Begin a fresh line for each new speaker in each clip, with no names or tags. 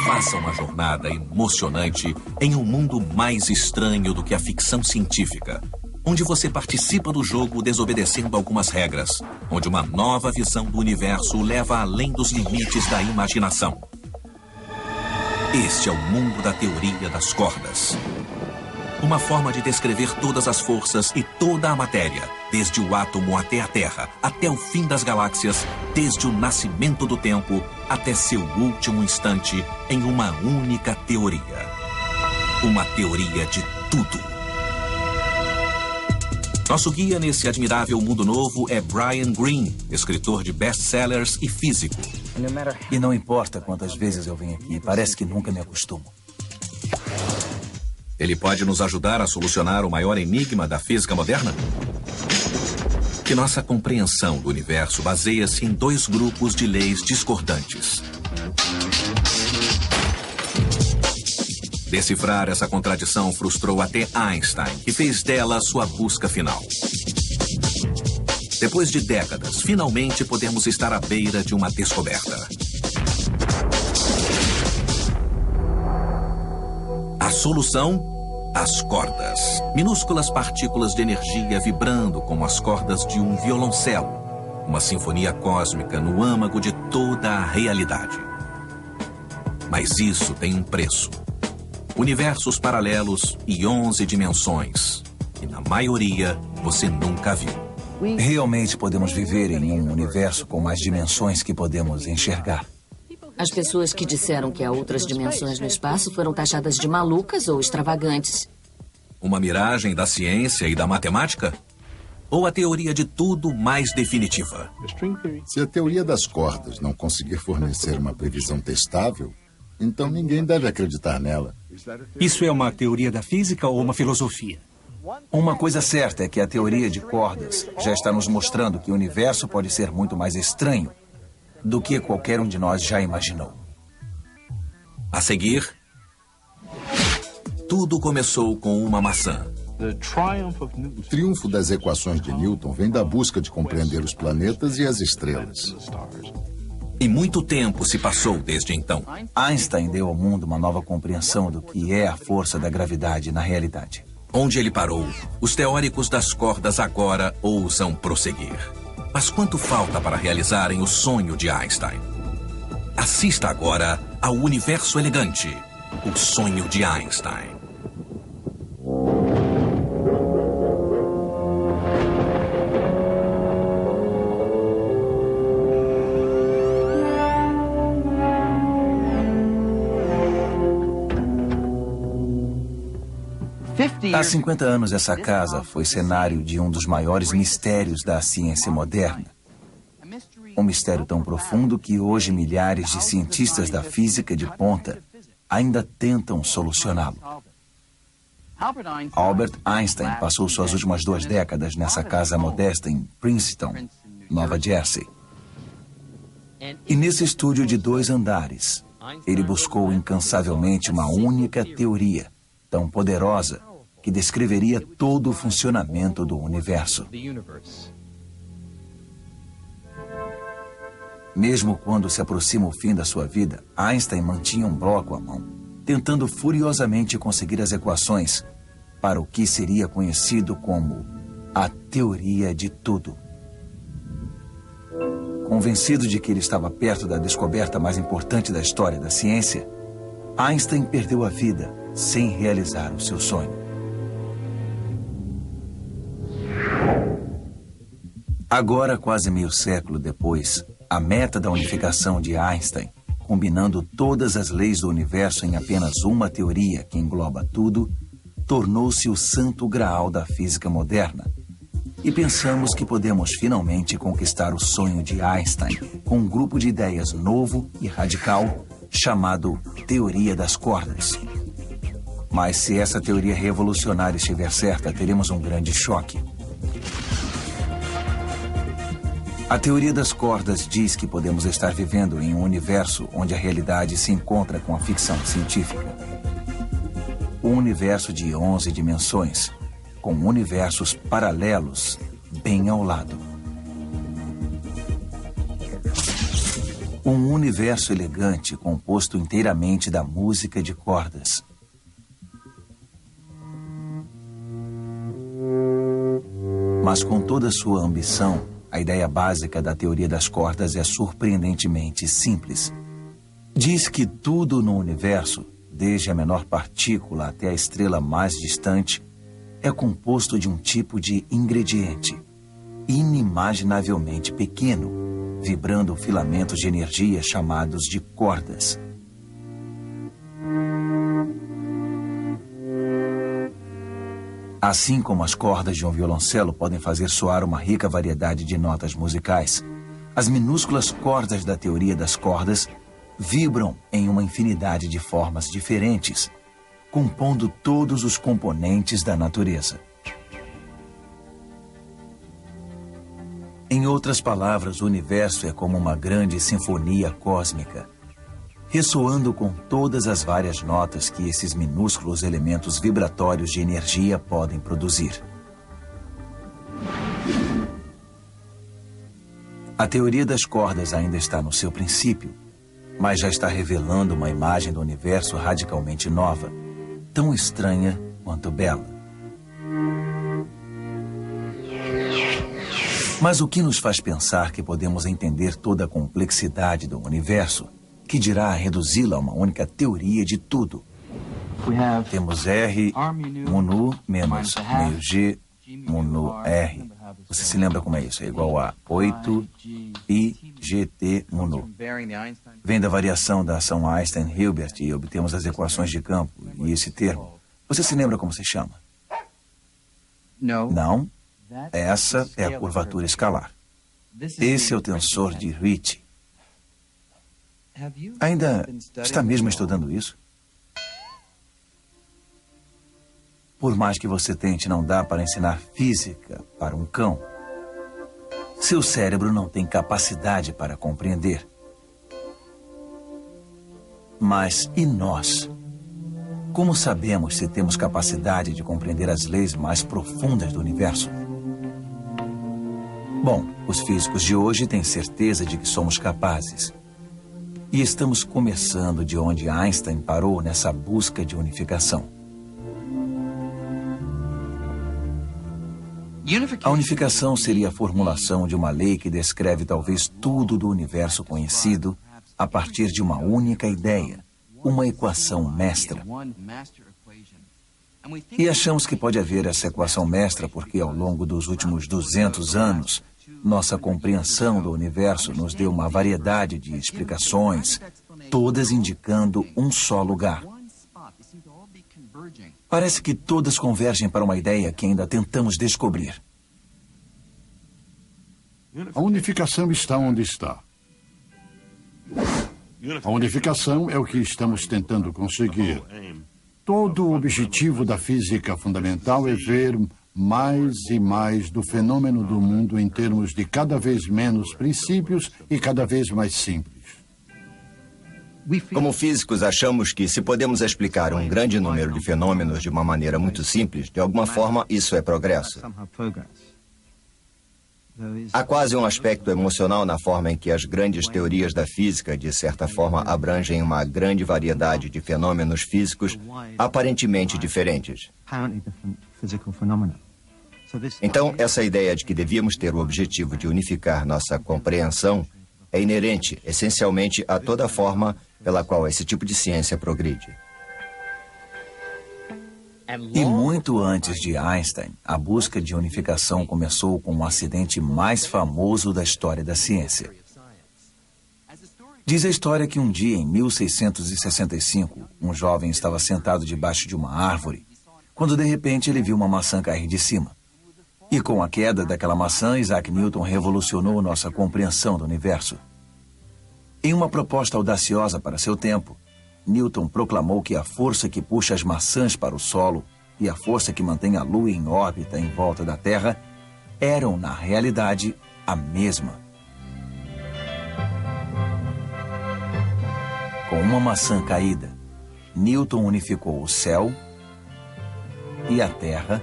Faça uma jornada emocionante em um mundo mais estranho do que a ficção científica, onde você participa do jogo desobedecendo algumas regras, onde uma nova visão do universo o leva além dos limites da imaginação. Este é o mundo da teoria das cordas. Uma forma de descrever todas as forças e toda a matéria, desde o átomo até a Terra, até o fim das galáxias, desde o nascimento do tempo até seu último instante, em uma única teoria. Uma teoria de tudo. Nosso guia nesse admirável mundo novo é Brian Greene, escritor de best-sellers e físico.
E não importa quantas vezes eu venho aqui, parece que nunca me acostumo.
Ele pode nos ajudar a solucionar o maior enigma da física moderna? Que nossa compreensão do universo baseia-se em dois grupos de leis discordantes. Decifrar essa contradição frustrou até Einstein, que fez dela sua busca final. Depois de décadas, finalmente podemos estar à beira de uma descoberta. A solução? As cordas. Minúsculas partículas de energia vibrando como as cordas de um violoncelo. Uma sinfonia cósmica no âmago de toda a realidade. Mas isso tem um preço. Universos paralelos e 11 dimensões. E na maioria, você nunca viu.
Realmente podemos viver em um universo com mais dimensões que podemos enxergar.
As pessoas que disseram que há outras dimensões no espaço foram taxadas de malucas ou extravagantes.
Uma miragem da ciência e da matemática? Ou a teoria de tudo mais definitiva?
Se a teoria das cordas não conseguir fornecer uma previsão testável, então ninguém deve acreditar nela.
Isso é uma teoria da física ou uma filosofia?
Uma coisa certa é que a teoria de cordas já está nos mostrando que o universo pode ser muito mais estranho do que qualquer um de nós já imaginou.
A seguir, tudo começou com uma maçã.
O triunfo das equações de Newton vem da busca de compreender os planetas e as estrelas.
E muito tempo se passou desde então.
Einstein deu ao mundo uma nova compreensão do que é a força da gravidade na realidade.
Onde ele parou, os teóricos das cordas agora ousam prosseguir. Mas quanto falta para realizarem o sonho de Einstein? Assista agora ao Universo Elegante, o sonho de Einstein.
Há 50 anos, essa casa foi cenário de um dos maiores mistérios da ciência moderna. Um mistério tão profundo que hoje milhares de cientistas da física de ponta ainda tentam solucioná-lo. Albert Einstein passou suas últimas 2 décadas nessa casa modesta em Princeton, Nova Jersey. E nesse estúdio de 2 andares, ele buscou incansavelmente uma única teoria, tão poderosa que descreveria todo o funcionamento do universo. Mesmo quando se aproxima o fim da sua vida, Einstein mantinha um bloco à mão, tentando furiosamente conseguir as equações para o que seria conhecido como a teoria de tudo. Convencido de que ele estava perto da descoberta mais importante da história da ciência, Einstein perdeu a vida sem realizar o seu sonho. Agora, quase meio século depois, a meta da unificação de Einstein, combinando todas as leis do universo em apenas uma teoria que engloba tudo, tornou-se o santo graal da física moderna. E pensamos que podemos finalmente conquistar o sonho de Einstein com um grupo de ideias novo e radical chamado Teoria das Cordas. Mas se essa teoria revolucionária estiver certa, teremos um grande choque. A teoria das cordas diz que podemos estar vivendo em um universo onde a realidade se encontra com a ficção científica. Um universo de 11 dimensões, com universos paralelos bem ao lado. Um universo elegante composto inteiramente da música de cordas. Mas com toda sua ambição, a ideia básica da teoria das cordas é surpreendentemente simples. Diz que tudo no universo, desde a menor partícula até a estrela mais distante, é composto de um tipo de ingrediente, inimaginavelmente pequeno, vibrando filamentos de energia chamados de cordas. Assim como as cordas de um violoncelo podem fazer soar uma rica variedade de notas musicais, as minúsculas cordas da teoria das cordas vibram em uma infinidade de formas diferentes, compondo todos os componentes da natureza. Em outras palavras, o universo é como uma grande sinfonia cósmica, ressoando com todas as várias notas que esses minúsculos elementos vibratórios de energia podem produzir. A teoria das cordas ainda está no seu princípio, mas já está revelando uma imagem do universo radicalmente nova, tão estranha quanto bela. Mas o que nos faz pensar que podemos entender toda a complexidade do universo, que dirá reduzi-la a uma única teoria de tudo? Temos R, mu nu, menos meio G, mu nu R. Você se lembra como é isso? É igual a 8 I GT mu nu. Vem da variação da ação Einstein-Hilbert e obtemos as equações de campo e esse termo. Você se lembra como se chama? Não. Essa é a curvatura escalar. Esse é o tensor de Ricci. Ainda está mesmo estudando isso? Por mais que você tente, não dá para ensinar física para um cão. Seu cérebro não tem capacidade para compreender. Mas e nós? Como sabemos se temos capacidade de compreender as leis mais profundas do universo? Bom, os físicos de hoje têm certeza de que somos capazes. E estamos começando de onde Einstein parou nessa busca de unificação. A unificação seria a formulação de uma lei que descreve talvez tudo do universo conhecido a partir de uma única ideia, uma equação mestra. E achamos que pode haver essa equação mestra porque, ao longo dos últimos 200 anos, nossa compreensão do universo nos deu uma variedade de explicações, todas indicando um só lugar. Parece que todas convergem para uma ideia que ainda tentamos descobrir.
A unificação está onde está. A unificação é o que estamos tentando conseguir. Todo o objetivo da física fundamental é ver mais e mais do fenômeno do mundo em termos de cada vez menos princípios e cada vez mais simples.
Como físicos, achamos que se podemos explicar um grande número de fenômenos de uma maneira muito simples, de alguma forma isso é progresso. Há quase um aspecto emocional na forma em que as grandes teorias da física, de certa forma, abrangem uma grande variedade de fenômenos físicos aparentemente diferentes. Então, essa ideia de que devíamos ter o objetivo de unificar nossa compreensão é inerente, essencialmente, a toda a forma pela qual esse tipo de ciência progride.
E muito antes de Einstein, a busca de unificação começou com o acidente mais famoso da história da ciência. Diz a história que um dia, em 1665, um jovem estava sentado debaixo de uma árvore, quando de repente ele viu uma maçã cair de cima. E com a queda daquela maçã, Isaac Newton revolucionou nossa compreensão do universo. Em uma proposta audaciosa para seu tempo, Newton proclamou que a força que puxa as maçãs para o solo e a força que mantém a Lua em órbita em volta da Terra eram, na realidade, a mesma. Com uma maçã caída, Newton unificou o céu e a Terra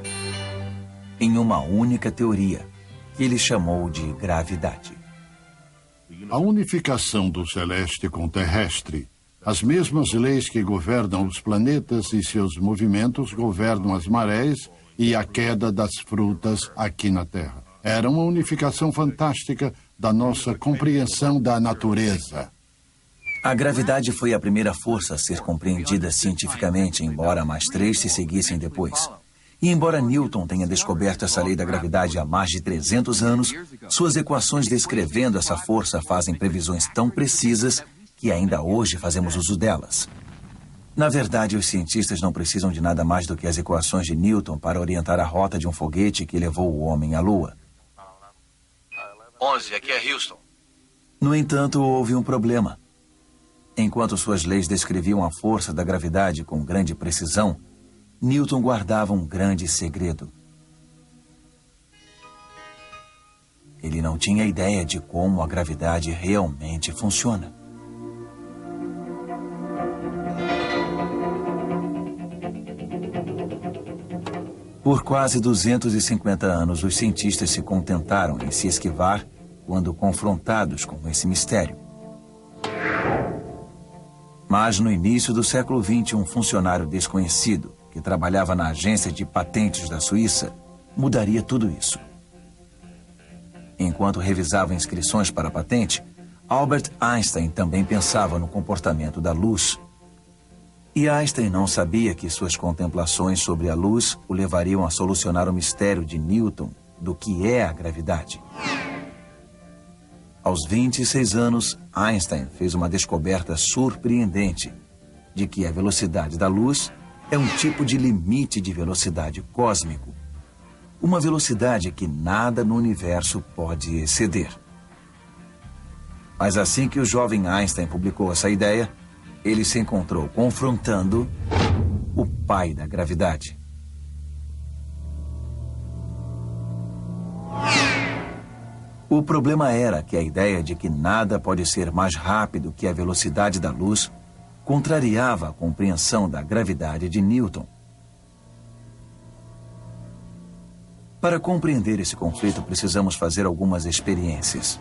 em uma única teoria, que ele chamou de gravidade.
A unificação do celeste com o terrestre. As mesmas leis que governam os planetas e seus movimentos governam as marés e a queda das frutas aqui na Terra. Era uma unificação fantástica da nossa compreensão da natureza.
A gravidade foi a primeira força a ser compreendida cientificamente, embora mais 3 se seguissem depois. E embora Newton tenha descoberto essa lei da gravidade há mais de 300 anos, suas equações descrevendo essa força fazem previsões tão precisas que ainda hoje fazemos uso delas. Na verdade, os cientistas não precisam de nada mais do que as equações de Newton para orientar a rota de um foguete que levou o homem à Lua.
11, aqui é Houston.
No entanto, houve um problema. Enquanto suas leis descreviam a força da gravidade com grande precisão, Newton guardava um grande segredo. Ele não tinha ideia de como a gravidade realmente funciona. Por quase 250 anos, os cientistas se contentaram em se esquivar quando confrontados com esse mistério. Mas no início do século XX, um funcionário desconhecido, que trabalhava na agência de patentes da Suíça, mudaria tudo isso. Enquanto revisava inscrições para a patente, Albert Einstein também pensava no comportamento da luz. E Einstein não sabia que suas contemplações sobre a luz o levariam a solucionar o mistério de Newton do que é a gravidade. Aos 26 anos, Einstein fez uma descoberta surpreendente de que a velocidade da luz é um tipo de limite de velocidade cósmico. Uma velocidade que nada no universo pode exceder. Mas assim que o jovem Einstein publicou essa ideia, ele se encontrou confrontando o pai da gravidade. O problema era que a ideia de que nada pode ser mais rápido que a velocidade da luz contrariava a compreensão da gravidade de Newton. Para compreender esse conflito, precisamos fazer algumas experiências.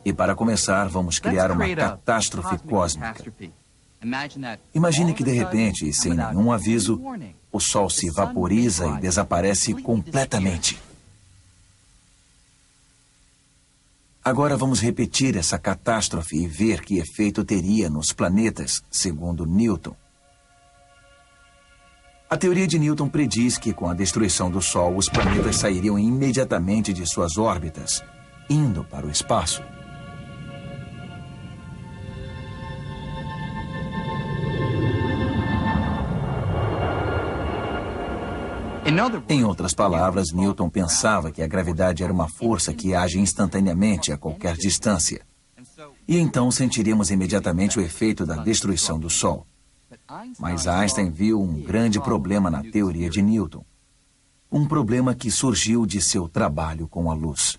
E para começar, vamos criar uma catástrofe cósmica. Imagine que de repente, e sem nenhum aviso, o Sol se vaporiza e desaparece completamente. Agora vamos repetir essa catástrofe e ver que efeito teria nos planetas, segundo Newton. A teoria de Newton prediz que com a destruição do Sol, os planetas sairiam imediatamente de suas órbitas, indo para o espaço. Em outras palavras, Newton pensava que a gravidade era uma força que age instantaneamente a qualquer distância. E então sentiríamos imediatamente o efeito da destruição do Sol. Mas Einstein viu um grande problema na teoria de Newton. Um problema que surgiu de seu trabalho com a luz.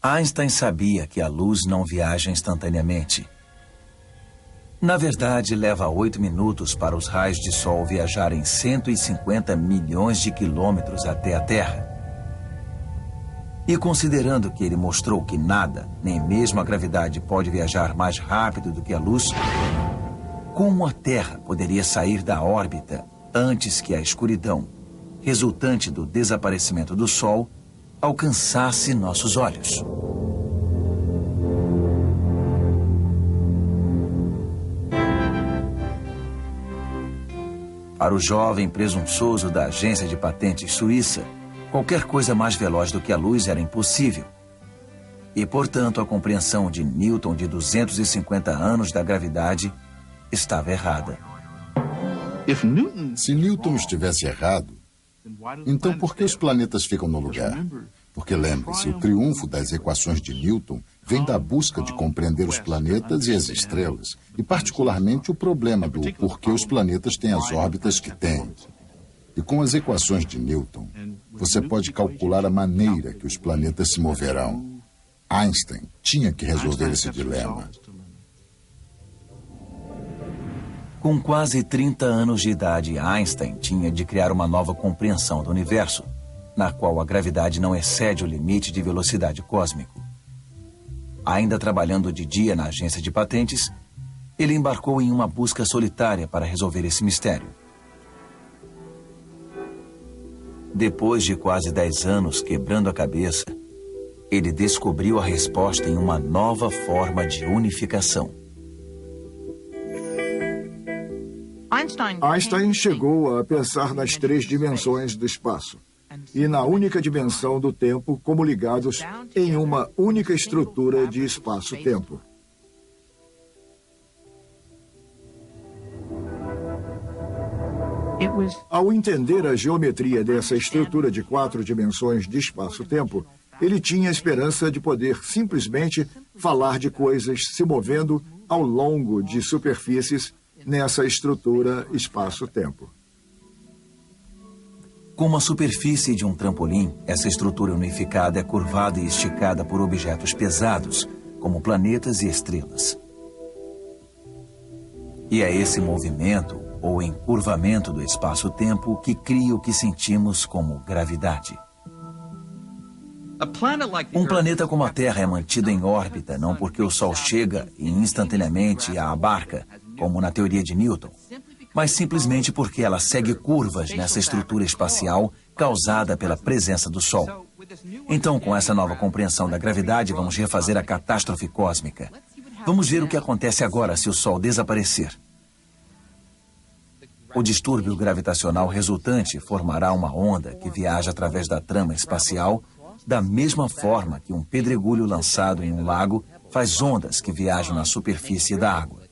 Einstein sabia que a luz não viaja instantaneamente. Na verdade, leva 8 minutos para os raios de sol viajarem 150 milhões de quilômetros até a Terra. E considerando que ele mostrou que nada, nem mesmo a gravidade, pode viajar mais rápido do que a luz, como a Terra poderia sair da órbita antes que a escuridão, resultante do desaparecimento do Sol, alcançasse nossos olhos? Para o jovem presunçoso da agência de patentes suíça, qualquer coisa mais veloz do que a luz era impossível. E, portanto, a compreensão de Newton de 250 anos da gravidade estava errada.
Se Newton estivesse errado, então por que os planetas ficam no lugar? Porque lembre-se, o triunfo das equações de Newton vem da busca de compreender os planetas e as estrelas, e particularmente o problema do porquê os planetas têm as órbitas que têm. E com as equações de Newton, você pode calcular a maneira que os planetas se moverão. Einstein tinha que resolver esse dilema.
Com quase 30 anos de idade, Einstein tinha de criar uma nova compreensão do universo. na qual a gravidade não excede o limite de velocidade cósmico. Ainda trabalhando de dia na agência de patentes, ele embarcou em uma busca solitária para resolver esse mistério. Depois de quase 10 anos quebrando a cabeça, ele descobriu a resposta em uma nova forma de unificação.
Einstein chegou a pensar nas 3 dimensões do espaço e na única dimensão do tempo como ligados em uma única estrutura de espaço-tempo. Ao entender a geometria dessa estrutura de 4 dimensões de espaço-tempo, ele tinha a esperança de poder simplesmente falar de coisas se movendo ao longo de superfícies nessa estrutura espaço-tempo.
Como a superfície de um trampolim, essa estrutura unificada é curvada e esticada por objetos pesados, como planetas e estrelas. E é esse movimento, ou encurvamento do espaço-tempo, que cria o que sentimos como gravidade. Um planeta como a Terra é mantido em órbita não porque o Sol chega e instantaneamente a abarca, como na teoria de Newton, mas simplesmente porque ela segue curvas nessa estrutura espacial causada pela presença do Sol. Então, com essa nova compreensão da gravidade, vamos refazer a catástrofe cósmica. Vamos ver o que acontece agora se o Sol desaparecer. O distúrbio gravitacional resultante formará uma onda que viaja através da trama espacial, da mesma forma que um pedregulho lançado em um lago faz ondas que viajam na superfície da água.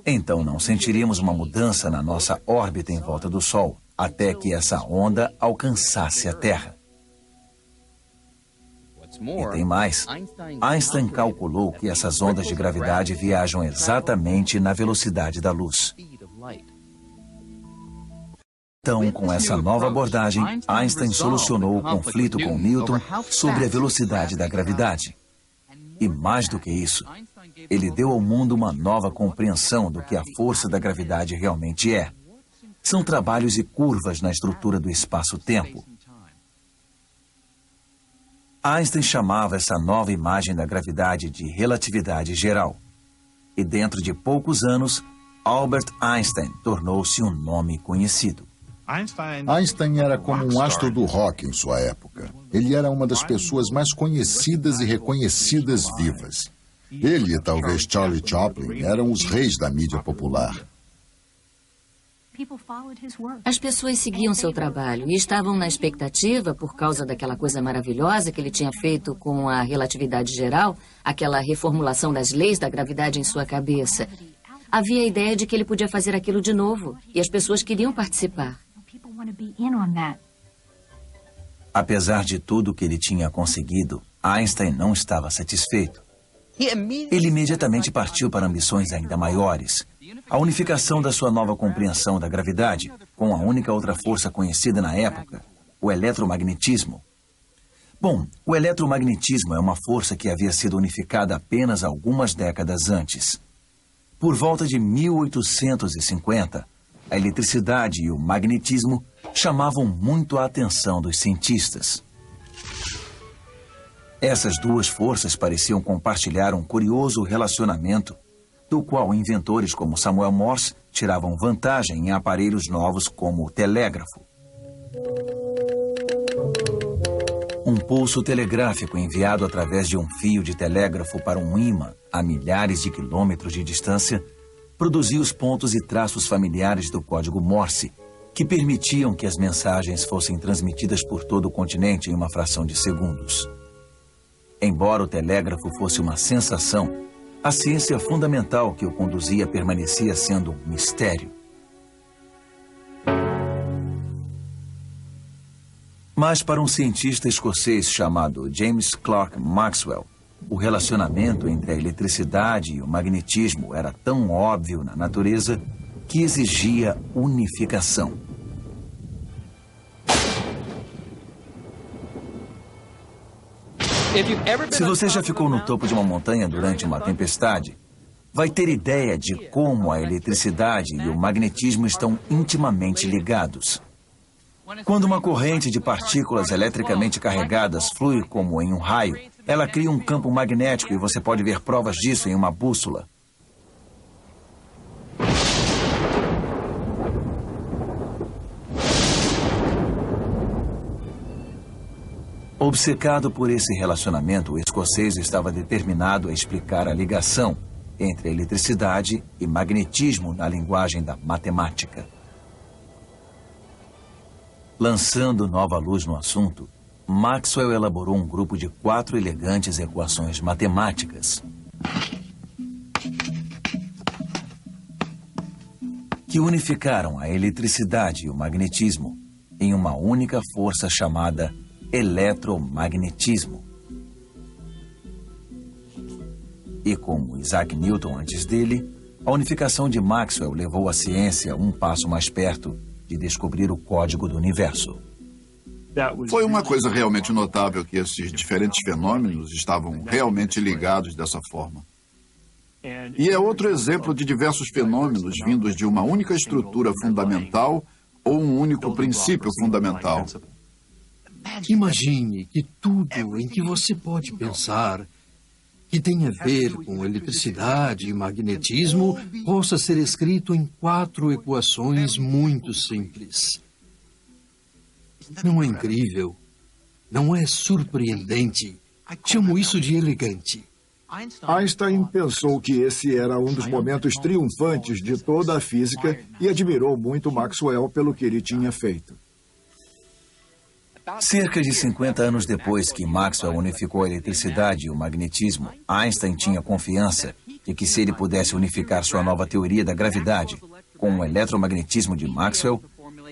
Então não sentiríamos uma mudança na nossa órbita em volta do Sol, até que essa onda alcançasse a Terra. E tem mais. Einstein calculou que essas ondas de gravidade viajam exatamente na velocidade da luz. Então, com essa nova abordagem, Einstein solucionou o conflito com Newton sobre a velocidade da gravidade. E mais do que isso, ele deu ao mundo uma nova compreensão do que a força da gravidade realmente é. São trabalhos e curvas na estrutura do espaço-tempo. Einstein chamava essa nova imagem da gravidade de relatividade geral. E dentro de poucos anos, Albert Einstein tornou-se um nome conhecido.
Einstein era como um astro do rock em sua época. Ele era uma das pessoas mais conhecidas e reconhecidas vivas. Ele e talvez Charlie Chaplin eram os reis da mídia popular.
As pessoas seguiam seu trabalho e estavam na expectativa, por causa daquela coisa maravilhosa que ele tinha feito com a relatividade geral, aquela reformulação das leis da gravidade em sua cabeça. Havia a ideia de que ele podia fazer aquilo de novo e as pessoas queriam participar.
Apesar de tudo que ele tinha conseguido, Einstein não estava satisfeito. Ele imediatamente partiu para ambições ainda maiores. A unificação da sua nova compreensão da gravidade com a única outra força conhecida na época, o eletromagnetismo. Bom, o eletromagnetismo é uma força que havia sido unificada apenas algumas décadas antes. Por volta de 1850, a eletricidade e o magnetismo chamavam muito a atenção dos cientistas. Essas duas forças pareciam compartilhar um curioso relacionamento, do qual inventores como Samuel Morse tiravam vantagem em aparelhos novos como o telégrafo. Um pulso telegráfico enviado através de um fio de telégrafo para um ímã a milhares de quilômetros de distância produzia os pontos e traços familiares do código Morse, que permitiam que as mensagens fossem transmitidas por todo o continente em uma fração de segundos. Embora o telégrafo fosse uma sensação, a ciência fundamental que o conduzia permanecia sendo um mistério. Mas para um cientista escocês chamado James Clerk Maxwell, o relacionamento entre a eletricidade e o magnetismo era tão óbvio na natureza que exigia unificação. Se você já ficou no topo de uma montanha durante uma tempestade, vai ter ideia de como a eletricidade e o magnetismo estão intimamente ligados. Quando uma corrente de partículas eletricamente carregadas flui como em um raio, ela cria um campo magnético e você pode ver provas disso em uma bússola. Obcecado por esse relacionamento, o escocês estava determinado a explicar a ligação entre eletricidade e magnetismo na linguagem da matemática. Lançando nova luz no assunto, Maxwell elaborou um grupo de 4 elegantes equações matemáticas que unificaram a eletricidade e o magnetismo em uma única força chamada eletromagnetismo. E como Isaac Newton antes dele, a unificação de Maxwell levou a ciência um passo mais perto de descobrir o código do universo.
Foi uma coisa realmente notável que esses diferentes fenômenos estavam realmente ligados dessa forma. E é outro exemplo de diversos fenômenos vindos de uma única estrutura fundamental ou um único princípio fundamental.
Imagine que tudo em que você pode pensar que tem a ver com eletricidade e magnetismo possa ser escrito em 4 equações muito simples. Não é incrível? Não é surpreendente? Chamo isso de elegante.
Einstein pensou que esse era um dos momentos triunfantes de toda a física e admirou muito Maxwell pelo que ele tinha feito.
Cerca de 50 anos depois que Maxwell unificou a eletricidade e o magnetismo, Einstein tinha confiança de que se ele pudesse unificar sua nova teoria da gravidade com o eletromagnetismo de Maxwell,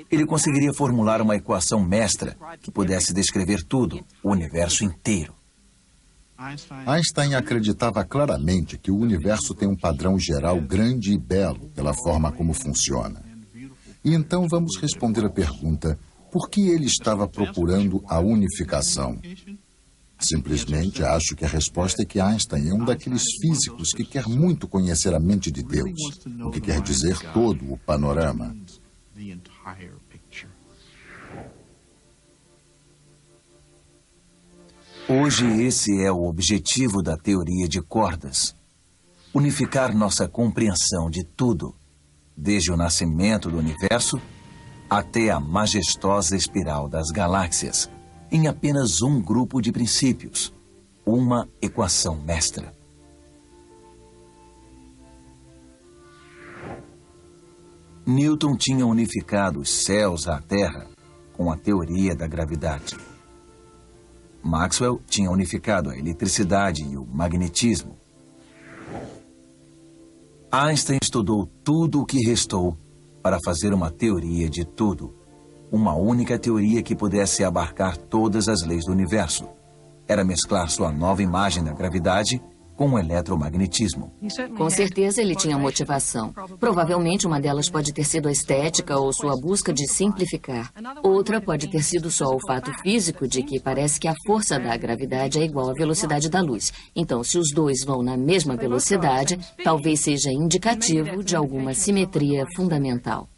ele conseguiria formular uma equação mestra que pudesse descrever tudo, o universo inteiro.
Einstein acreditava claramente que o universo tem um padrão geral grande e belo pela forma como funciona. E então vamos responder a pergunta: por que ele estava procurando a unificação? Simplesmente acho que a resposta é que Einstein é um daqueles físicos que quer muito conhecer a mente de Deus, o que quer dizer todo o panorama.
Hoje esse é o objetivo da teoria de cordas: unificar nossa compreensão de tudo, desde o nascimento do universo até a majestosa espiral das galáxias, em apenas um grupo de princípios, uma equação mestra. Newton tinha unificado os céus à Terra com a teoria da gravidade. Maxwell tinha unificado a eletricidade e o magnetismo. Einstein estudou tudo o que restou para fazer uma teoria de tudo. Uma única teoria que pudesse abarcar todas as leis do universo. Era mesclar sua nova imagem da gravidade com o eletromagnetismo.
Com certeza ele tinha motivação. Provavelmente uma delas pode ter sido a estética ou sua busca de simplificar. Outra pode ter sido só o fato físico de que parece que a força da gravidade é igual à velocidade da luz. Então, se os dois vão na mesma velocidade, talvez seja indicativo de alguma simetria fundamental.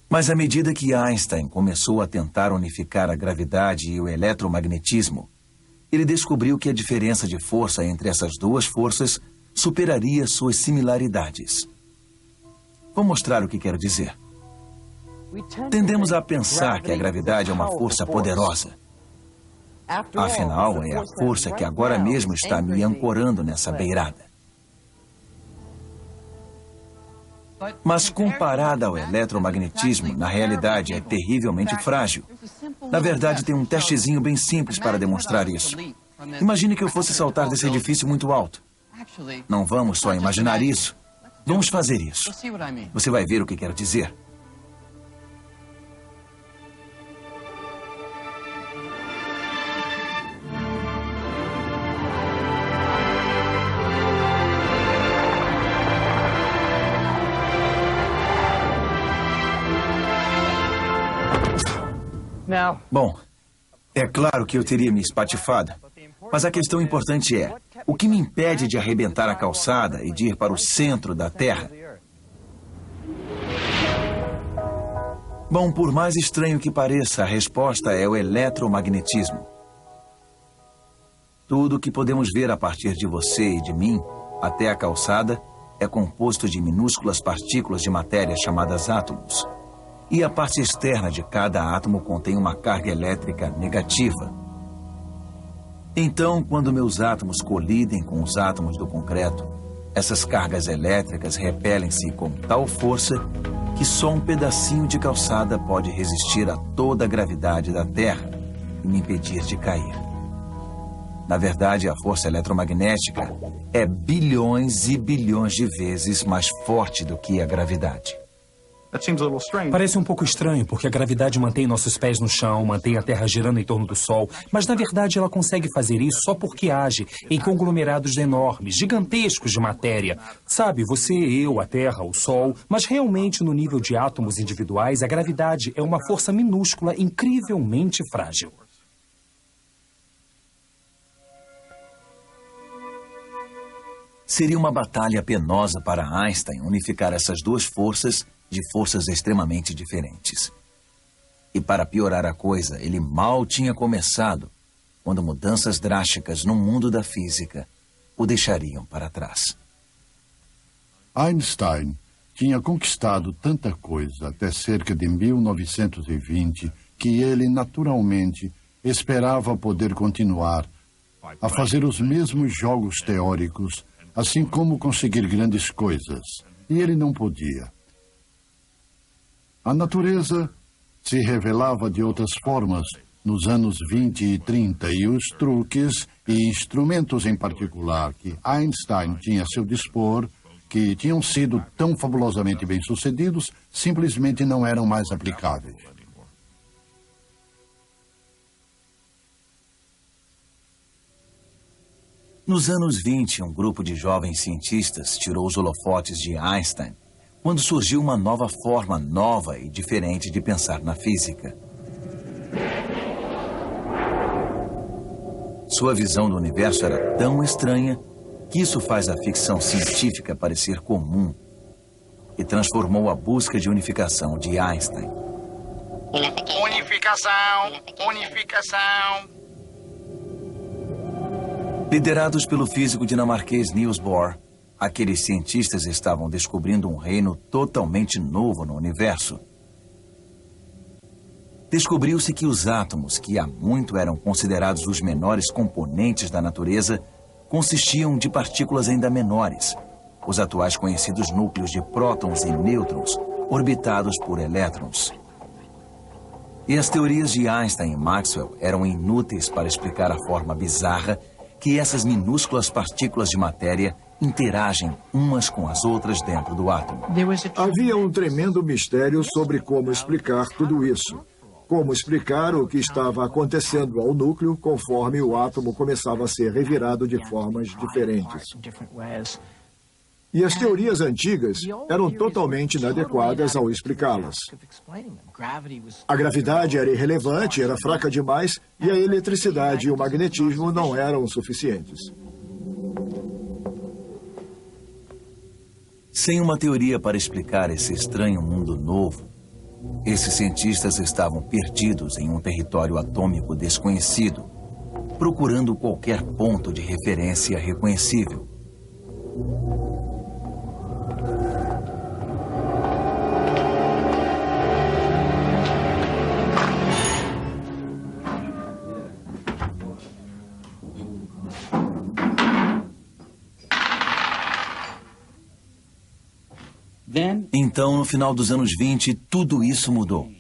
Mas à medida que Einstein começou a tentar unificar a gravidade e o eletromagnetismo, ele descobriu que a diferença de força entre essas duas forças superaria suas similaridades. Vou mostrar o que quero dizer. Tendemos a pensar que a gravidade é uma força poderosa. Afinal, é a força que agora mesmo está me ancorando nessa beirada. Mas comparada ao eletromagnetismo, na realidade é terrivelmente frágil. Na verdade, tem um testezinho bem simples para demonstrar isso. Imagine que eu fosse saltar desse edifício muito alto. Não vamos só imaginar isso. Vamos fazer isso. Você vai ver o que quero dizer. Bom, é claro que eu teria me espatifado, mas a questão importante é: o que me impede de arrebentar a calçada e de ir para o centro da Terra? Bom, por mais estranho que pareça, a resposta é o eletromagnetismo. Tudo que podemos ver a partir de você e de mim, até a calçada, é composto de minúsculas partículas de matéria chamadas átomos. E a parte externa de cada átomo contém uma carga elétrica negativa. Então, quando meus átomos colidem com os átomos do concreto, essas cargas elétricas repelem-se com tal força que só um pedacinho de calçada pode resistir a toda a gravidade da Terra e me impedir de cair. Na verdade, a força eletromagnética é bilhões e bilhões de vezes mais forte do que a gravidade.
Parece um pouco estranho, porque a gravidade mantém nossos pés no chão, mantém a Terra girando em torno do Sol, mas na verdade ela consegue fazer isso só porque age em conglomerados enormes, gigantescos de matéria. Sabe, você, eu, a Terra, o Sol, mas realmente no nível de átomos individuais, a gravidade é uma força minúscula, incrivelmente frágil.
Seria uma batalha penosa para Einstein unificar essas duas forças de forças extremamente diferentes. E para piorar a coisa, ele mal tinha começado quando mudanças drásticas no mundo da física o deixariam para trás.
Einstein tinha conquistado tanta coisa até cerca de 1920 que ele, naturalmente, esperava poder continuar a fazer os mesmos jogos teóricos, assim como conseguir grandes coisas. E ele não podia. A natureza se revelava de outras formas nos anos 20 e 30 e os truques e instrumentos em particular que Einstein tinha a seu dispor, que tinham sido tão fabulosamente bem-sucedidos, simplesmente não eram mais aplicáveis.
Nos anos 20, um grupo de jovens cientistas tirou os holofotes de Einstein quando surgiu uma nova forma nova e diferente de pensar na física. Sua visão do universo era tão estranha que isso faz a ficção científica parecer comum e transformou a busca de unificação de Einstein.
Unificação.
Liderados pelo físico dinamarquês Niels Bohr, aqueles cientistas estavam descobrindo um reino totalmente novo no universo. Descobriu-se que os átomos, que há muito eram considerados os menores componentes da natureza, consistiam de partículas ainda menores, os atuais conhecidos núcleos de prótons e nêutrons, orbitados por elétrons. E as teorias de Einstein e Maxwell eram inúteis para explicar a forma bizarra que essas minúsculas partículas de matéria interagem umas com as outras dentro do átomo.
Havia um tremendo mistério sobre como explicar tudo isso. Como explicar o que estava acontecendo ao núcleo conforme o átomo começava a ser revirado de formas diferentes. E as teorias antigas eram totalmente inadequadas ao explicá-las. A gravidade era irrelevante, era fraca demais, e a eletricidade e o magnetismo não eram suficientes.
Sem uma teoria para explicar esse estranho mundo novo, esses cientistas estavam perdidos em um território atômico desconhecido, procurando qualquer ponto de referência reconhecível. Então, no final dos anos 20, tudo isso mudou.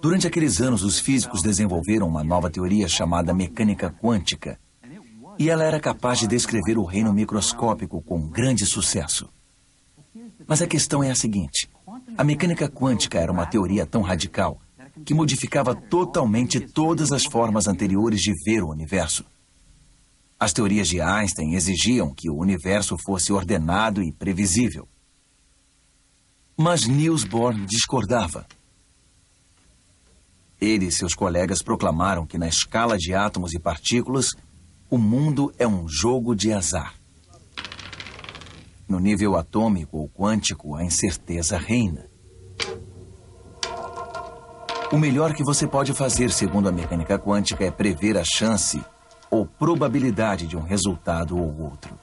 Durante aqueles anos, os físicos desenvolveram uma nova teoria chamada mecânica quântica. E ela era capaz de descrever o reino microscópico com grande sucesso. Mas a questão é a seguinte: a mecânica quântica era uma teoria tão radical que modificava totalmente todas as formas anteriores de ver o universo. As teorias de Einstein exigiam que o universo fosse ordenado e previsível. Mas Niels Bohr discordava. Ele e seus colegas proclamaram que na escala de átomos e partículas, o mundo é um jogo de azar. No nível atômico ou quântico, a incerteza reina. O melhor que você pode fazer, segundo a mecânica quântica, é prever a chance ou probabilidade de um resultado ou outro.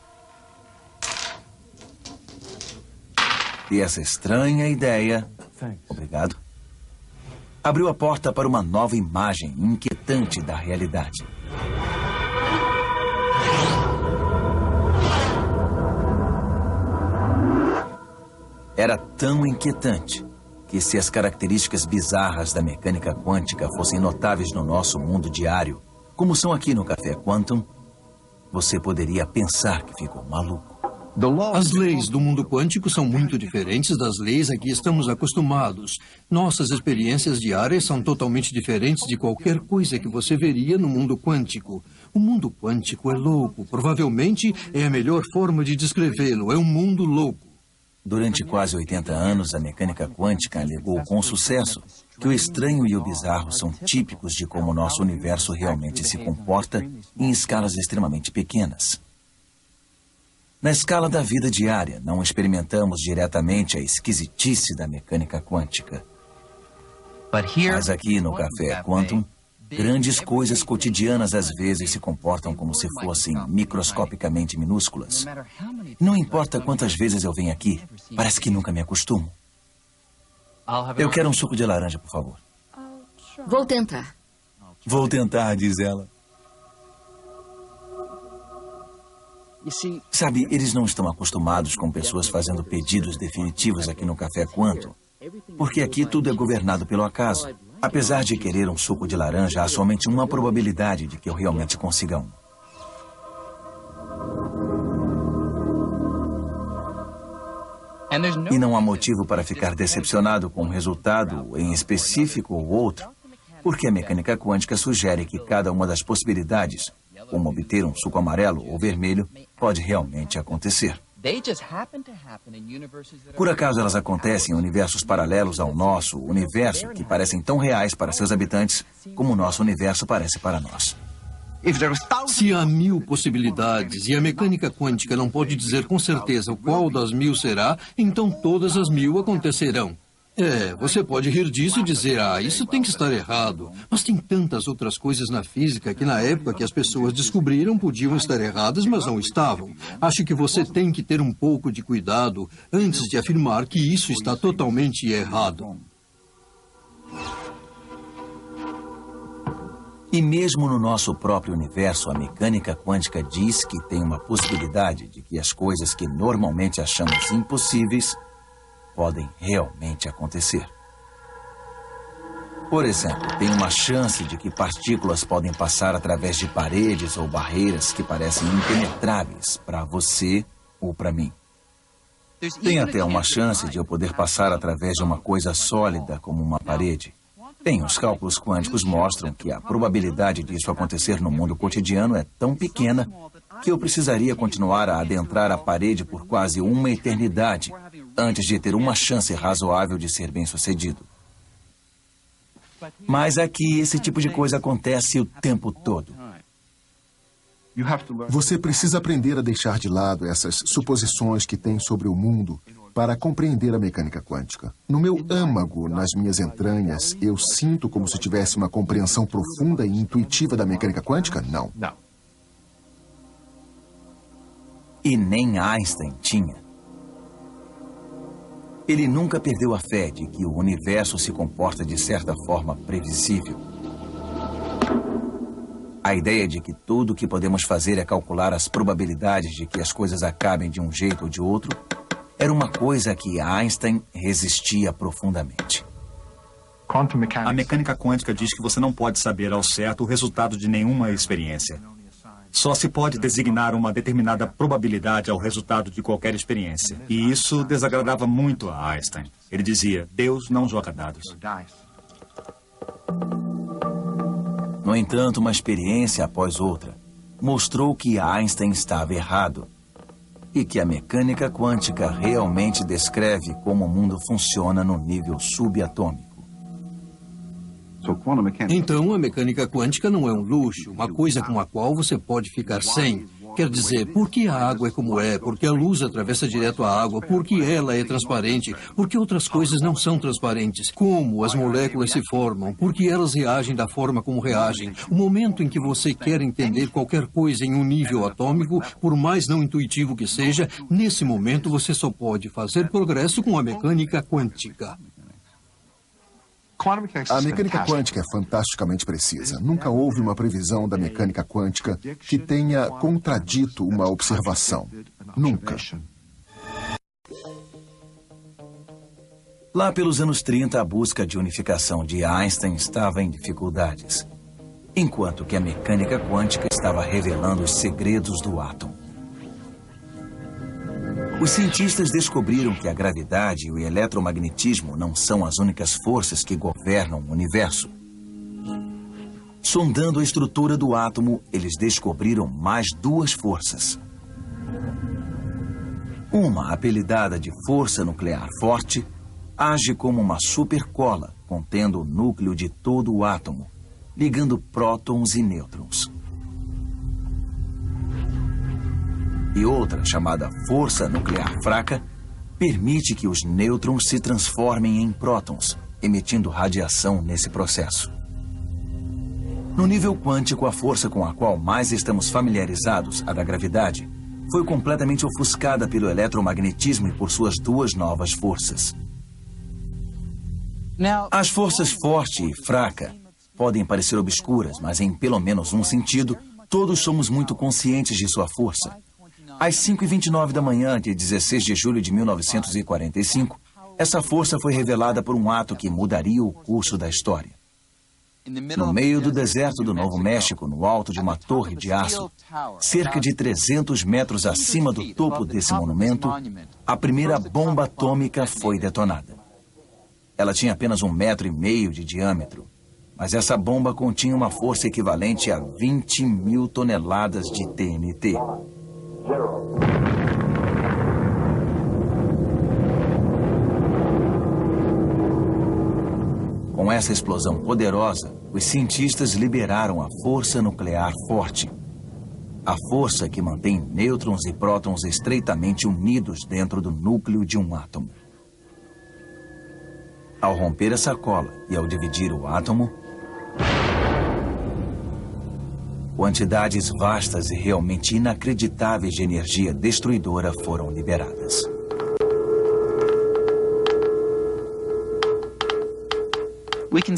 E essa estranha ideia, obrigado, abriu a porta para uma nova imagem inquietante da realidade. Era tão inquietante que, se as características bizarras da mecânica quântica fossem notáveis no nosso mundo diário, como são aqui no Café Quantum, você poderia pensar que ficou maluco.
As leis do mundo quântico são muito diferentes das leis a que estamos acostumados. Nossas experiências diárias são totalmente diferentes de qualquer coisa que você veria no mundo quântico. O mundo quântico é louco. Provavelmente é a melhor forma de descrevê-lo. É um mundo louco.
Durante quase 80 anos, a mecânica quântica alegou com sucesso que o estranho e o bizarro são típicos de como o nosso universo realmente se comporta em escalas extremamente pequenas. Na escala da vida diária, não experimentamos diretamente a esquisitice da mecânica quântica. Mas aqui no Café Quantum, grandes coisas cotidianas às vezes se comportam como se fossem microscopicamente minúsculas. Não importa quantas vezes eu venho aqui, parece que nunca me acostumo. Eu quero um suco de laranja, por favor.
Vou tentar.
Vou tentar, diz ela. Sabe, eles não estão acostumados com pessoas fazendo pedidos definitivos aqui no Café Quantum, porque aqui tudo é governado pelo acaso. Apesar de querer um suco de laranja, há somente uma probabilidade de que eu realmente consiga um. E não há motivo para ficar decepcionado com um resultado em específico ou outro, porque a mecânica quântica sugere que cada uma das possibilidades, como obter um suco amarelo ou vermelho, pode realmente acontecer. Por acaso elas acontecem em universos paralelos ao nosso universo, que parecem tão reais para seus habitantes como o nosso universo parece para nós.
Se há 1000 possibilidades e a mecânica quântica não pode dizer com certeza qual das 1000 será, então todas as 1000 acontecerão. Você pode rir disso e dizer, isso tem que estar errado. Mas tem tantas outras coisas na física que na época que as pessoas descobriram podiam estar erradas, mas não estavam. Acho que você tem que ter um pouco de cuidado antes de afirmar que isso está totalmente errado.
E mesmo no nosso próprio universo, a mecânica quântica diz que tem uma possibilidade de que as coisas que normalmente achamos impossíveis podem realmente acontecer. Por exemplo, tem uma chance de que partículas podem passar através de paredes ou barreiras que parecem impenetráveis para você ou para mim. Tem até uma chance de eu poder passar através de uma coisa sólida como uma parede. Os cálculos quânticos mostram que a probabilidade disso acontecer no mundo cotidiano é tão pequena que eu precisaria continuar a adentrar a parede por quase uma eternidade antes de ter uma chance razoável de ser bem-sucedido. Mas aqui esse tipo de coisa acontece o tempo todo.
Você precisa aprender a deixar de lado essas suposições que tem sobre o mundo para compreender a mecânica quântica. No meu âmago, nas minhas entranhas, eu sinto como se tivesse uma compreensão profunda e intuitiva da mecânica quântica? Não.
E nem Einstein tinha. Ele nunca perdeu a fé de que o universo se comporta de certa forma previsível. A ideia de que tudo o que podemos fazer é calcular as probabilidades de que as coisas acabem de um jeito ou de outro era uma coisa a que Einstein resistia profundamente.
A mecânica quântica diz que você não pode saber ao certo o resultado de nenhuma experiência. Só se pode designar uma determinada probabilidade ao resultado de qualquer experiência. E isso desagradava muito a Einstein. Ele dizia, Deus não joga dados.
No entanto, uma experiência após outra mostrou que Einstein estava errado e que a mecânica quântica realmente descreve como o mundo funciona no nível subatômico.
Então, a mecânica quântica não é um luxo, uma coisa com a qual você pode ficar sem. Quer dizer, por que a água é como é? Por que a luz atravessa direto a água? Por que ela é transparente? Por que outras coisas não são transparentes? Como as moléculas se formam? Por que elas reagem da forma como reagem? O momento em que você quer entender qualquer coisa em um nível atômico, por mais não intuitivo que seja, nesse momento você só pode fazer progresso com a mecânica quântica.
A mecânica quântica é fantasticamente precisa. Nunca houve uma previsão da mecânica quântica que tenha contradito uma observação. Nunca.
Lá pelos anos 30, a busca de unificação de Einstein estava em dificuldades, enquanto que a mecânica quântica estava revelando os segredos do átomo. Os cientistas descobriram que a gravidade e o eletromagnetismo não são as únicas forças que governam o universo. Sondando a estrutura do átomo, eles descobriram mais duas forças. Uma, apelidada de força nuclear forte, age como uma supercola, contendo o núcleo de todo o átomo, ligando prótons e nêutrons. E outra, chamada força nuclear fraca, permite que os nêutrons se transformem em prótons, emitindo radiação nesse processo. No nível quântico, a força com a qual mais estamos familiarizados, a da gravidade, foi completamente ofuscada pelo eletromagnetismo e por suas duas novas forças. As forças forte e fraca podem parecer obscuras, mas em pelo menos um sentido, todos somos muito conscientes de sua força. Às 5h29 da manhã de 16 de julho de 1945, essa força foi revelada por um ato que mudaria o curso da história. No meio do deserto do Novo México, no alto de uma torre de aço, cerca de 300 metros acima do topo desse monumento, a primeira bomba atômica foi detonada. Ela tinha apenas 1,5 metro de diâmetro, mas essa bomba continha uma força equivalente a 20 mil toneladas de TNT. Com essa explosão poderosa, os cientistas liberaram a força nuclear forte. A força que mantém nêutrons e prótons estreitamente unidos dentro do núcleo de um átomo. Ao romper essa cola e ao dividir o átomo, quantidades vastas e realmente inacreditáveis de energia destruidora foram liberadas.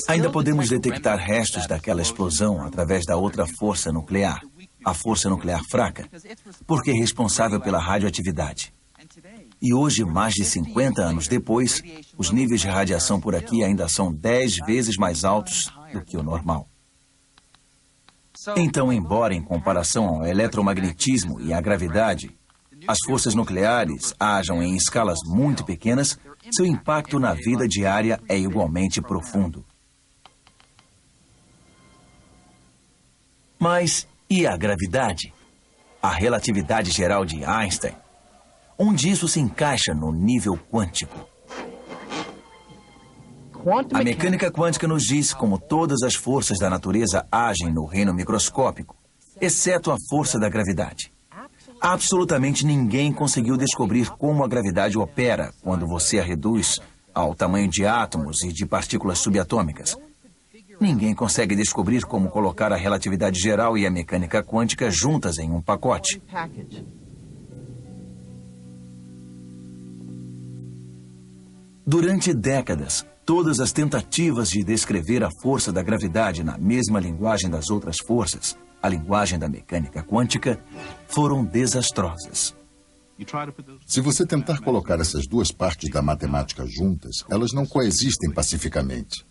Ainda podemos detectar restos daquela explosão através da outra força nuclear, a força nuclear fraca, porque é responsável pela radioatividade. E hoje, mais de 50 anos depois, os níveis de radiação por aqui ainda são 10 vezes mais altos do que o normal. Então, embora em comparação ao eletromagnetismo e à gravidade, as forças nucleares ajam em escalas muito pequenas, seu impacto na vida diária é igualmente profundo. Mas e a gravidade? A relatividade geral de Einstein? Onde isso se encaixa no nível quântico? A mecânica quântica nos diz como todas as forças da natureza agem no reino microscópico, exceto a força da gravidade. Absolutamente ninguém conseguiu descobrir como a gravidade opera quando você a reduz ao tamanho de átomos e de partículas subatômicas. Ninguém consegue descobrir como colocar a relatividade geral e a mecânica quântica juntas em um pacote. Durante décadas, todas as tentativas de descrever a força da gravidade na mesma linguagem das outras forças, a linguagem da mecânica quântica, foram desastrosas.
Se você tentar colocar essas duas partes da matemática juntas, elas não coexistem pacificamente.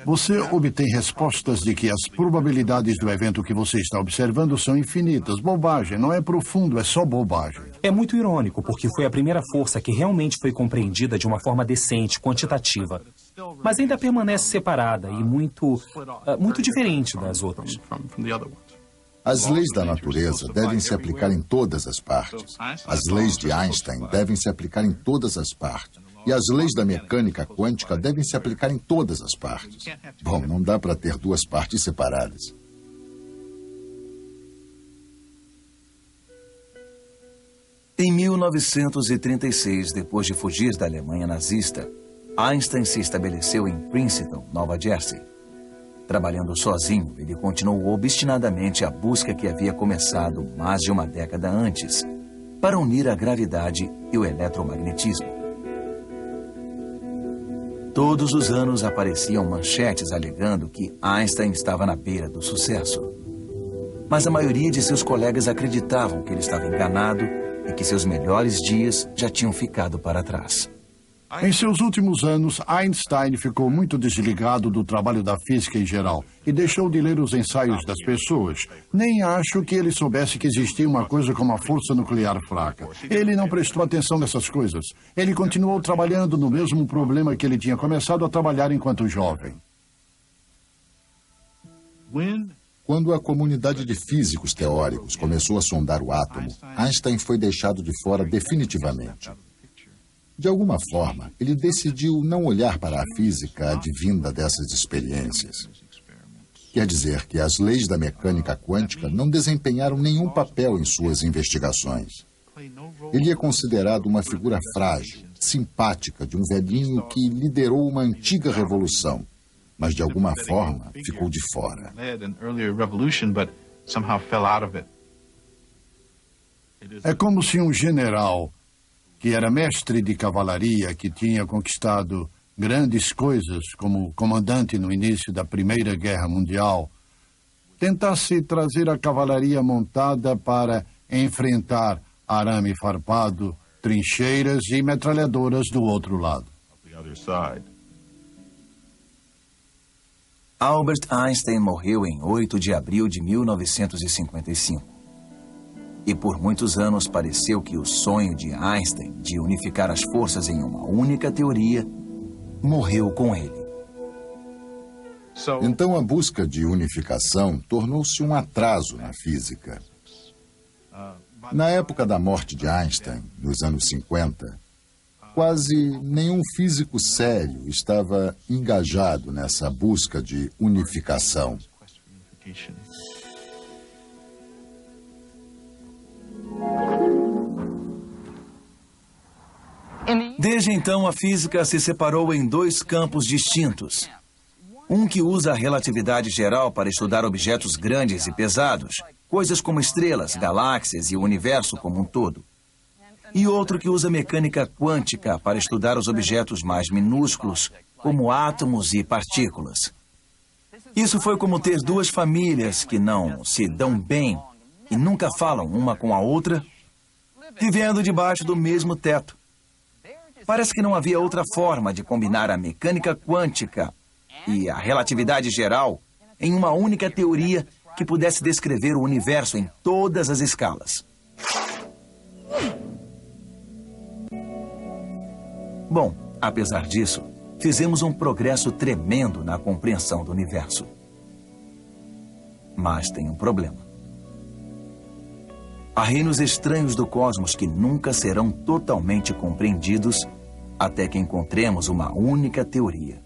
Você obtém respostas de que as probabilidades do evento que você está observando são infinitas. Bobagem, não é profundo, é só bobagem.
É muito irônico, porque foi a primeira força que realmente foi compreendida de uma forma decente, quantitativa. Mas ainda permanece separada e muito diferente das outras.
As leis da natureza devem se aplicar em todas as partes. As leis de Einstein devem se aplicar em todas as partes. E as leis da mecânica quântica devem se aplicar em todas as partes. Bom, não dá para ter duas partes separadas.
Em 1936, depois de fugir da Alemanha nazista, Einstein se estabeleceu em Princeton, Nova Jersey. Trabalhando sozinho, ele continuou obstinadamente a busca que havia começado mais de uma década antes, para unir a gravidade e o eletromagnetismo. Todos os anos apareciam manchetes alegando que Einstein estava na beira do sucesso. Mas a maioria de seus colegas acreditavam que ele estava enganado e que seus melhores dias já tinham ficado para trás.
Em seus últimos anos, Einstein ficou muito desligado do trabalho da física em geral e deixou de ler os ensaios das pessoas. Nem acho que ele soubesse que existia uma coisa como a força nuclear fraca. Ele não prestou atenção nessas coisas. Ele continuou trabalhando no mesmo problema que ele tinha começado a trabalhar enquanto jovem.
Quando a comunidade de físicos teóricos começou a sondar o átomo, Einstein foi deixado de fora definitivamente. De alguma forma, ele decidiu não olhar para a física advinda dessas experiências. Quer dizer que as leis da mecânica quântica não desempenharam nenhum papel em suas investigações. Ele é considerado uma figura frágil, simpática de um velhinho que liderou uma antiga revolução, mas de alguma forma ficou de fora.
É como se um general que era mestre de cavalaria, que tinha conquistado grandes coisas como comandante no início da Primeira Guerra Mundial, tentasse trazer a cavalaria montada para enfrentar arame farpado, trincheiras e metralhadoras do outro lado.
Albert Einstein morreu em 8 de abril de 1955. E por muitos anos pareceu que o sonho de Einstein de unificar as forças em uma única teoria morreu com ele.
Então a busca de unificação tornou-se um atraso na física. Na época da morte de Einstein, nos anos 50, quase nenhum físico sério estava engajado nessa busca de unificação.
Desde então, a física se separou em dois campos distintos. Um que usa a relatividade geral para estudar objetos grandes e pesados, coisas como estrelas, galáxias e o universo como um todo. E outro que usa mecânica quântica para estudar os objetos mais minúsculos, como átomos e partículas. Isso foi como ter duas famílias que não se dão bem e nunca falam uma com a outra, vivendo debaixo do mesmo teto. Parece que não havia outra forma de combinar a mecânica quântica e a relatividade geral em uma única teoria que pudesse descrever o universo em todas as escalas. Bom, apesar disso, fizemos um progresso tremendo na compreensão do universo. Mas tem um problema. Há reinos estranhos do cosmos que nunca serão totalmente compreendidos até que encontremos uma única teoria.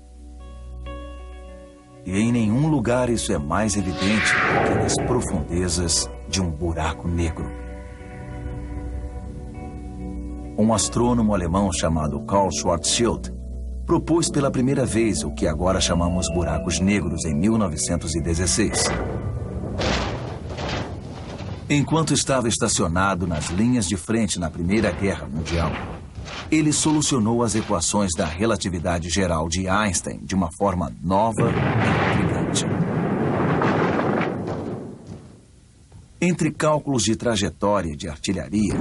E em nenhum lugar isso é mais evidente do que nas profundezas de um buraco negro. Um astrônomo alemão chamado Karl Schwarzschild propôs pela primeira vez o que agora chamamos buracos negros em 1916. Enquanto estava estacionado nas linhas de frente na Primeira Guerra Mundial, ele solucionou as equações da relatividade geral de Einstein de uma forma nova e intrigante. Entre cálculos de trajetória e de artilharia,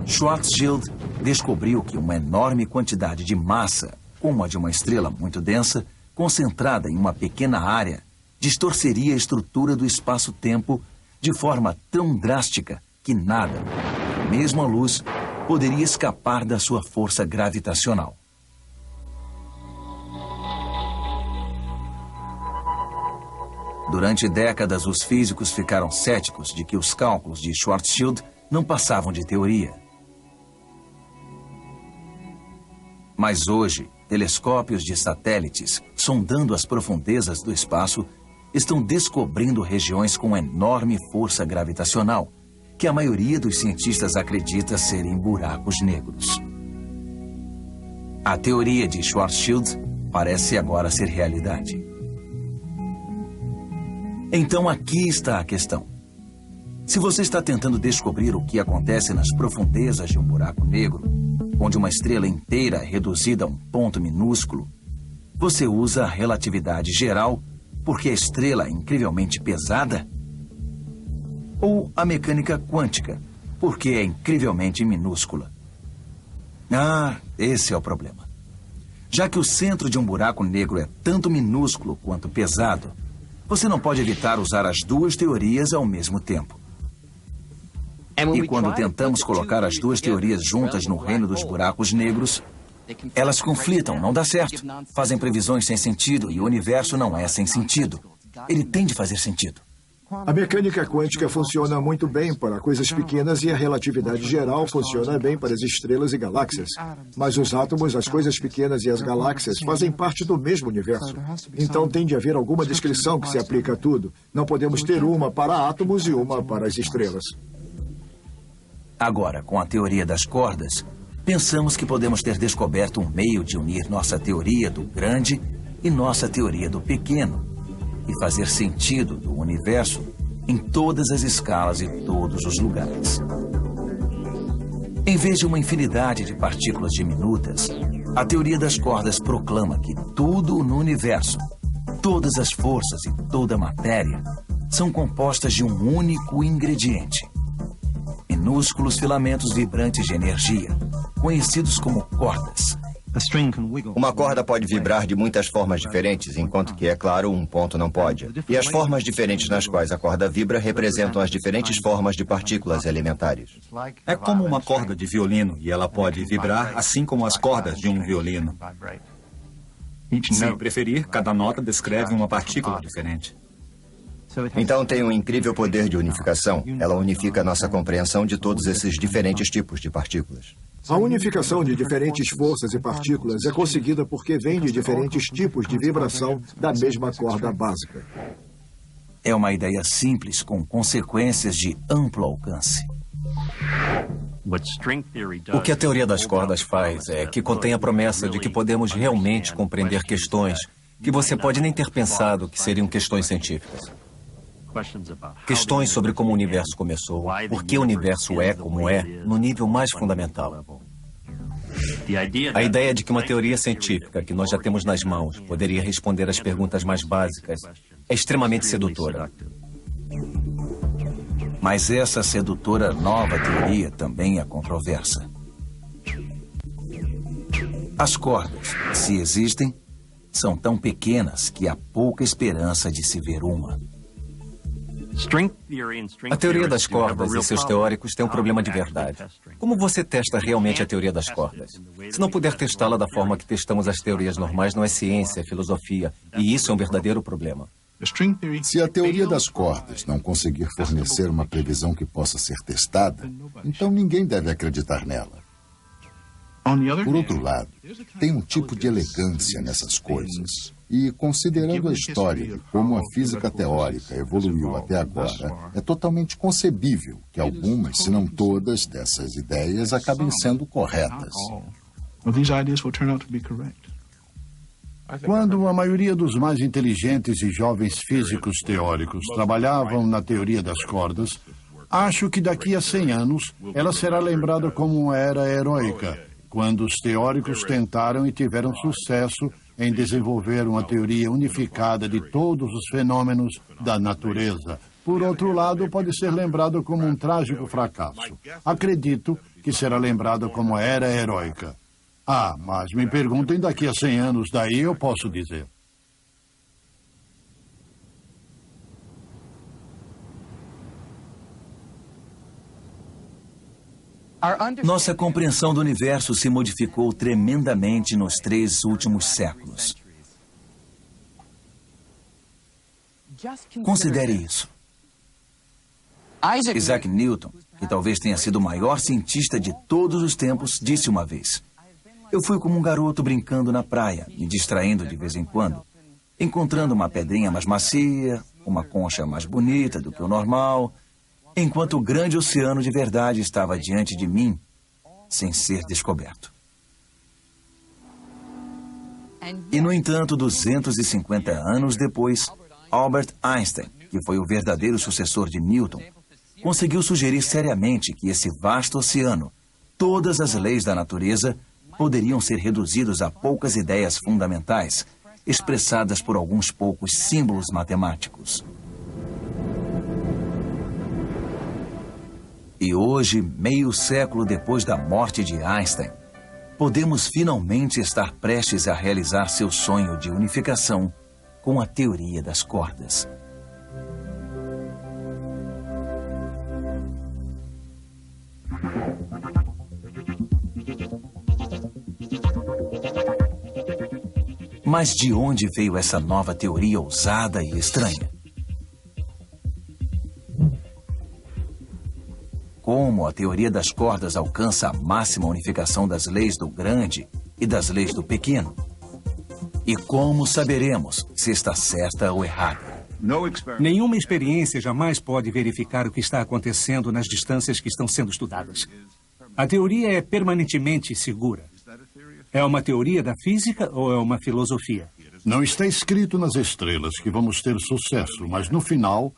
Schwarzschild descobriu que uma enorme quantidade de massa, como a de uma estrela muito densa, concentrada em uma pequena área, distorceria a estrutura do espaço-tempo de forma tão drástica que nada, mesmo a luz, poderia escapar da sua força gravitacional. Durante décadas, os físicos ficaram céticos de que os cálculos de Schwarzschild não passavam de teoria. Mas hoje, telescópios de satélites, sondando as profundezas do espaço, estão descobrindo regiões com enorme força gravitacional que a maioria dos cientistas acredita serem buracos negros. A teoria de Schwarzschild parece agora ser realidade. Então aqui está a questão. Se você está tentando descobrir o que acontece nas profundezas de um buraco negro, onde uma estrela inteira é reduzida a um ponto minúsculo, você usa a relatividade geral porque a estrela é incrivelmente pesada? Ou a mecânica quântica, porque é incrivelmente minúscula? Ah, esse é o problema. Já que o centro de um buraco negro é tanto minúsculo quanto pesado, você não pode evitar usar as duas teorias ao mesmo tempo. E quando tentamos colocar as duas teorias juntas no reino dos buracos negros, elas conflitam, não dá certo. Fazem previsões sem sentido e o universo não é sem sentido. Ele tem de fazer sentido.
A mecânica quântica funciona muito bem para coisas pequenas e a relatividade geral funciona bem para as estrelas e galáxias. Mas os átomos, as coisas pequenas e as galáxias fazem parte do mesmo universo. Então tem de haver alguma descrição que se aplica a tudo. Não podemos ter uma para átomos e uma para as estrelas.
Agora, com a teoria das cordas, pensamos que podemos ter descoberto um meio de unir nossa teoria do grande e nossa teoria do pequeno e fazer sentido do universo em todas as escalas e todos os lugares. Em vez de uma infinidade de partículas diminutas, a teoria das cordas proclama que tudo no universo, todas as forças e toda a matéria, são compostas de um único ingrediente: minúsculos filamentos vibrantes de energia, conhecidos como cordas.
Uma corda pode vibrar de muitas formas diferentes, enquanto que, é claro, um ponto não pode. E as formas diferentes nas quais a corda vibra representam as diferentes formas de partículas elementares.
É como uma corda de violino, e ela pode vibrar assim como as cordas de um violino. Se preferir, cada nota descreve uma partícula diferente.
Então tem um incrível poder de unificação. Ela unifica a nossa compreensão de todos esses diferentes tipos de partículas.
A unificação de diferentes forças e partículas é conseguida porque vem de diferentes tipos de vibração da mesma corda básica.
É uma ideia simples com consequências de amplo alcance.
O que a teoria das cordas faz é que contém a promessa de que podemos realmente compreender questões que você pode nem ter pensado que seriam questões científicas. Questões sobre como o universo começou, por que o universo é como é, no nível mais fundamental. A ideia de que uma teoria científica que nós já temos nas mãos poderia responder às perguntas mais básicas é extremamente sedutora.
Mas essa sedutora nova teoria também é controversa. As cordas, se existem, são tão pequenas que há pouca esperança de se ver uma.
A teoria das cordas e seus teóricos têm um problema de verdade. Como você testa realmente a teoria das cordas? Se não puder testá-la da forma que testamos as teorias normais, não é ciência, é filosofia. E isso é um verdadeiro problema.
Se a teoria das cordas não conseguir fornecer uma previsão que possa ser testada, então ninguém deve acreditar nela. Por outro lado, tem um tipo de elegância nessas coisas. E, considerando a história de como a física teórica evoluiu até agora, é totalmente concebível que algumas, se não todas, dessas ideias acabem sendo corretas.
Quando a maioria dos mais inteligentes e jovens físicos teóricos trabalhavam na teoria das cordas, acho que daqui a 100 anos ela será lembrada como uma era heróica, quando os teóricos tentaram e tiveram sucesso em desenvolver uma teoria unificada de todos os fenômenos da natureza. Por outro lado, pode ser lembrado como um trágico fracasso. Acredito que será lembrado como a era heróica. Ah, mas me perguntem daqui a 100 anos, daí eu posso dizer.
Nossa compreensão do universo se modificou tremendamente nos 3 últimos séculos. Considere isso. Isaac Newton, que talvez tenha sido o maior cientista de todos os tempos, disse uma vez: "Eu fui como um garoto brincando na praia, me distraindo de vez em quando, encontrando uma pedrinha mais macia, uma concha mais bonita do que o normal, enquanto o grande oceano de verdade estava diante de mim, sem ser descoberto. E, no entanto, 250 anos depois, Albert Einstein, que foi o verdadeiro sucessor de Newton, conseguiu sugerir seriamente que esse vasto oceano, todas as leis da natureza, poderiam ser reduzidos a poucas ideias fundamentais, expressadas por alguns poucos símbolos matemáticos. E hoje, meio século depois da morte de Einstein, podemos finalmente estar prestes a realizar seu sonho de unificação com a teoria das cordas. Mas de onde veio essa nova teoria ousada e estranha? Como a teoria das cordas alcança a máxima unificação das leis do grande e das leis do pequeno? E como saberemos se está certa ou errada?
Nenhuma experiência jamais pode verificar o que está acontecendo nas distâncias que estão sendo estudadas. A teoria é permanentemente segura. É uma teoria da física ou é uma filosofia?
Não está escrito nas estrelas que vamos ter sucesso, mas no final,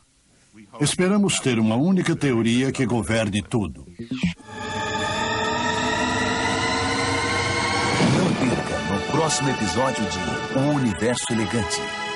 esperamos ter uma única teoria que governe tudo.
Não perca no próximo episódio de O Universo Elegante.